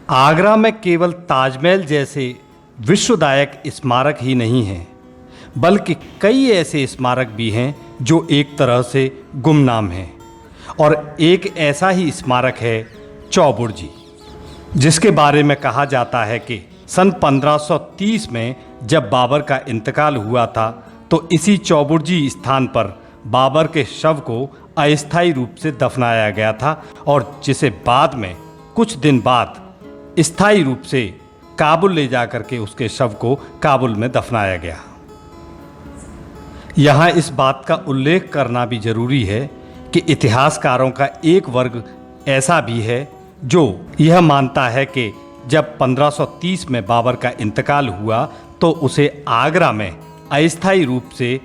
आगरा में केवल ताजमहल जैसे विश्वदायक स्मारक ही नहीं हैं, बल्कि कई ऐसे स्मारक भी हैं जो एक तरह से गुमनाम हैं। और एक ऐसा ही स्मारक है चौबुर्जी, जिसके बारे में कहा जाता है कि सन 1530 में जब बाबर का इंतकाल हुआ था तो इसी चौबुर्जी स्थान पर बाबर के शव को अस्थायी रूप से दफनाया गया था और जिसे बाद में कुछ दिन बाद स्थायी रूप से काबुल ले जाकर के उसके शव को काबुल में दफनाया गया। यहाँ इस बात का उल्लेख करना भी जरूरी है कि इतिहासकारों का एक वर्ग ऐसा भी है जो यह मानता है कि जब 1530 में बाबर का इंतकाल हुआ तो उसे आगरा में अस्थायी रूप से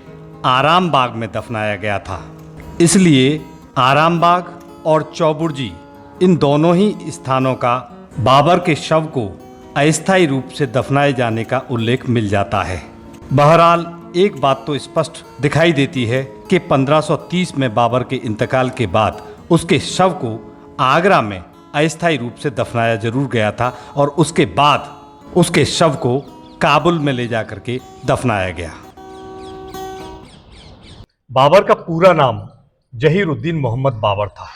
आराम बाग में दफनाया गया था। इसलिए आराम बाग और चौबुर्जी इन दोनों ही स्थानों का बाबर के शव को अस्थायी रूप से दफनाए जाने का उल्लेख मिल जाता है। बहरहाल एक बात तो स्पष्ट दिखाई देती है कि 1530 में बाबर के इंतकाल के बाद उसके शव को आगरा में अस्थायी रूप से दफनाया जरूर गया था और उसके बाद उसके शव को काबुल में ले जाकर के दफनाया गया। बाबर का पूरा नाम जहीरुद्दीन मोहम्मद बाबर था।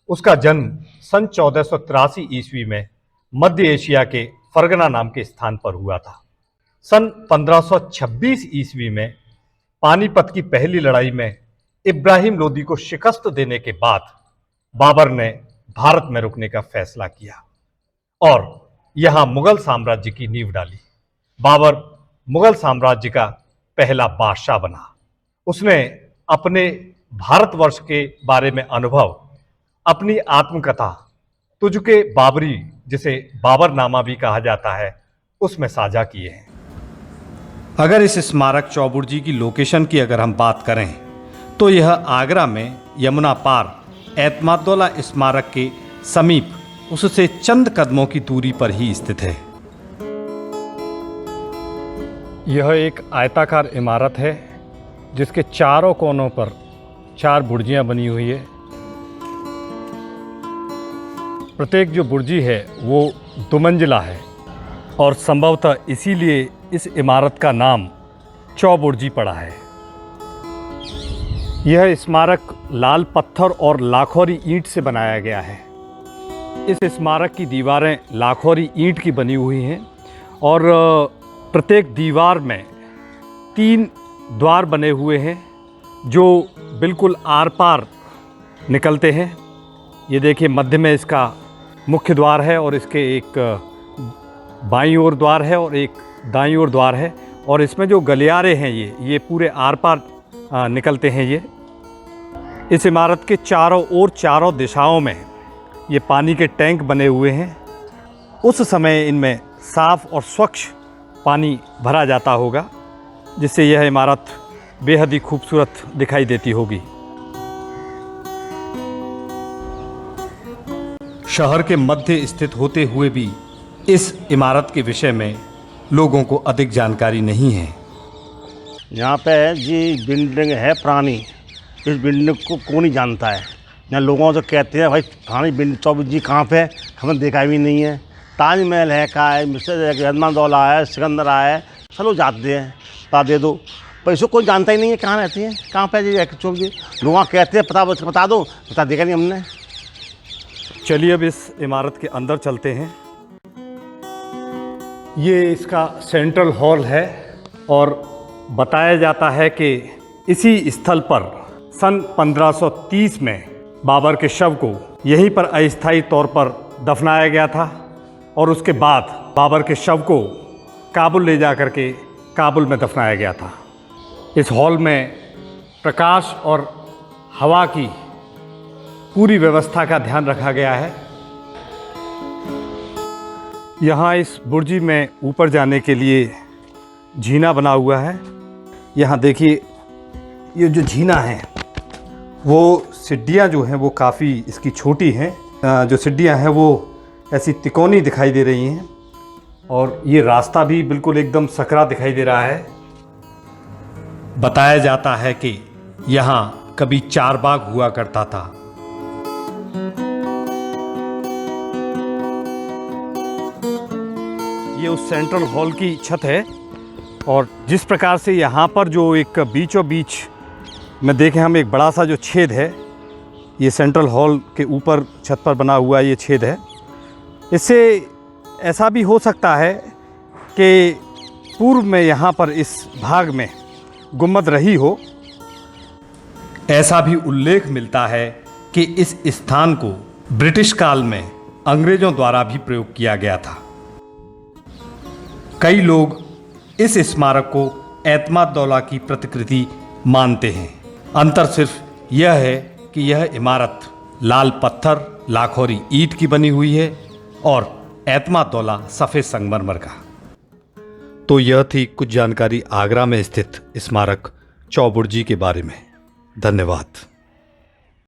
उसका जन्म सन 1483 ईस्वी में मध्य एशिया के फरगना नाम के स्थान पर हुआ था। सन 1526 ईस्वी में पानीपत की पहली लड़ाई में इब्राहिम लोदी को शिकस्त देने के बाद बाबर ने भारत में रुकने का फैसला किया और यहां मुगल साम्राज्य की नींव डाली। बाबर मुगल साम्राज्य का पहला बादशाह बना। उसने अपने भारतवर्ष के बारे में अनुभव अपनी आत्मकथा तुझके बाबरी, जिसे बाबरनामा भी कहा जाता है, उसमें साझा किए हैं। अगर इस स्मारक चौबुर्जी की लोकेशन की अगर हम बात करें तो यह आगरा में यमुना पार एतमादुल्ला स्मारक के समीप उससे चंद कदमों की दूरी पर ही स्थित है। यह एक आयताकार इमारत है जिसके चारों कोनों पर 4 बुर्जियां बनी हुई है। प्रत्येक जो बुर्जी है वो 2 मंजिला है और संभवतः इसीलिए इस इमारत का नाम चौबुर्जी पड़ा है। यह स्मारक लाल पत्थर और लाखोरी ईंट से बनाया गया है। इस स्मारक की दीवारें लाखोरी ईंट की बनी हुई हैं और प्रत्येक दीवार में 3 द्वार बने हुए हैं जो बिल्कुल आर पार निकलते हैं। ये देखिए, मध्य में इसका मुख्य द्वार है और इसके एक बाईं ओर द्वार है और एक दाईं ओर द्वार है और इसमें जो गलियारे हैं ये पूरे आर पार निकलते हैं। इस इमारत के चारों ओर, चारों दिशाओं में ये पानी के टैंक बने हुए हैं। उस समय इनमें साफ़ और स्वच्छ पानी भरा जाता होगा, जिससे यह इमारत बेहद ही खूबसूरत दिखाई देती होगी। शहर के मध्य स्थित होते हुए भी इस इमारत के विषय में लोगों को अधिक जानकारी नहीं है। यहाँ पे जी बिल्डिंग है पुरानी, इस बिल्डिंग को कौन नहीं जानता है। यहाँ लोगों से कहते हैं भाई पुरानी बिल्डिंग चौबुर्जी कहाँ पे, हमें देखा भी नहीं है। ताजमहल है, कहाँ है, मिस्टर एतमादुल्ला है, सिकंदर है, सब लोग जाते हैं, बता दे दो, पर इसको कोई जानता ही नहीं है कहाँ रहती है, कहाँ पे जी चौबुर्जी। लोग कहते हैं बता दो, बता देखा नहीं हमने। चलिए अब इस इमारत के अंदर चलते हैं। ये इसका सेंट्रल हॉल है और बताया जाता है कि इसी स्थल पर सन 1530 में बाबर के शव को यहीं पर अस्थायी तौर पर दफनाया गया था और उसके बाद बाबर के शव को काबुल ले जाकर के काबुल में दफनाया गया था। इस हॉल में प्रकाश और हवा की पूरी व्यवस्था का ध्यान रखा गया है। यहाँ इस बुर्जी में ऊपर जाने के लिए झीना बना हुआ है। यहाँ देखिए, ये जो झीना है वो सीढ़ियाँ जो हैं वो काफ़ी इसकी छोटी हैं। जो सीढ़ियाँ हैं वो ऐसी तिकोनी दिखाई दे रही हैं और ये रास्ता भी बिल्कुल एकदम सकरा दिखाई दे रहा है। बताया जाता है कि यहाँ कभी 4 बाग हुआ करता था। ये उस सेंट्रल हॉल की छत है और जिस प्रकार से यहाँ पर जो एक बीचों बीच में देखें हम एक बड़ा सा जो छेद है, ये सेंट्रल हॉल के ऊपर छत पर बना हुआ ये छेद है। इससे ऐसा भी हो सकता है कि पूर्व में यहाँ पर इस भाग में गुम्बद रही हो। ऐसा भी उल्लेख मिलता है कि इस स्थान को ब्रिटिश काल में अंग्रेजों द्वारा भी प्रयोग किया गया था। कई लोग इस स्मारक को एतमाद-दौला की प्रतिकृति मानते हैं। अंतर सिर्फ यह है कि यह इमारत लाल पत्थर लाखोरी ईंट की बनी हुई है और एतमाद-दौला सफ़ेद संगमरमर का। तो यह थी कुछ जानकारी आगरा में स्थित स्मारक चौबुर्जी के बारे में। धन्यवाद।